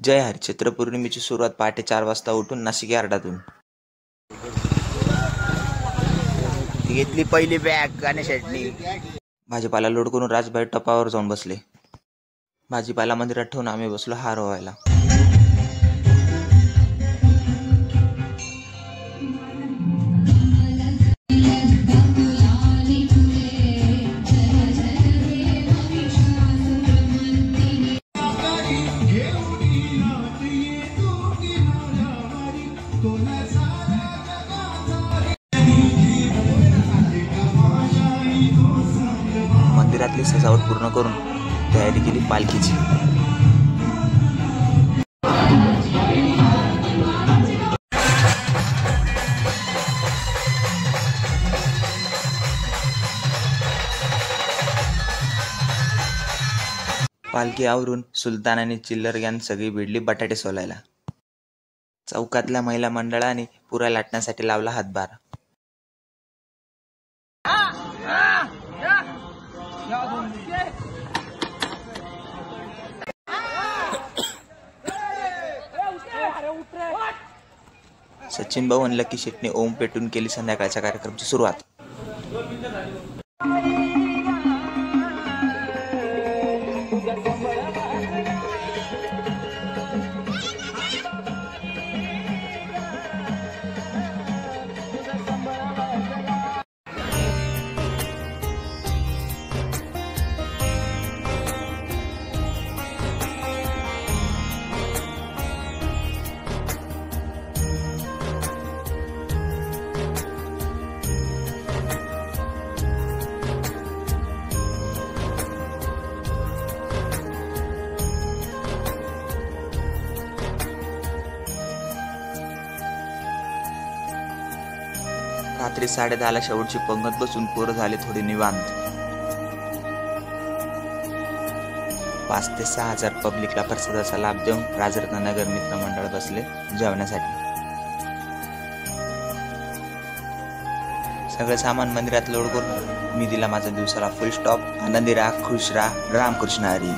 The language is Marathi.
जय हरिचैत्र पौर्णिमेची सुरुवात पहाटे 4 वाजता उठून नाशिक यार्डातून. घेतली पहिली बॅग गाण्यासाठी. भाजीपाला लोड करून राजबाई टपावर जाऊन बसले. भाजीपाला मंदिरात ठेवून आम्ही बसलो हार व्हायला. मंदिरातली सजावट पूर्ण करून तयारी केली पालखीची. पालखी आवरून सुलतान चिल्लर गँग सगळी भिडली बटाटे सोलायला. चौकातल्या महिला मंडळाने पुरा लाटण्यासाठी लावला हातभार. सचिन भाऊ आणि लकी शेटने ओम पेटून केली संध्याकाळच्या कार्यक्रमाची सुरुवात. रात्री 10:30ला शेवटची पंगत बसून पोरं झाले थोडे निवांत. 5 ते 6 हजार पब्लिकला प्रसादाचा लाभ देऊन राजरत्न नगर मित्रमंडळ बसले जेवण्यासाठी. सगळं सामान मंदिरात लोड करून मी दिला माझ्या दिवसाला फुल स्टॉप. आनंदी राहा, खुश राहा, रामकृष्ण हरी.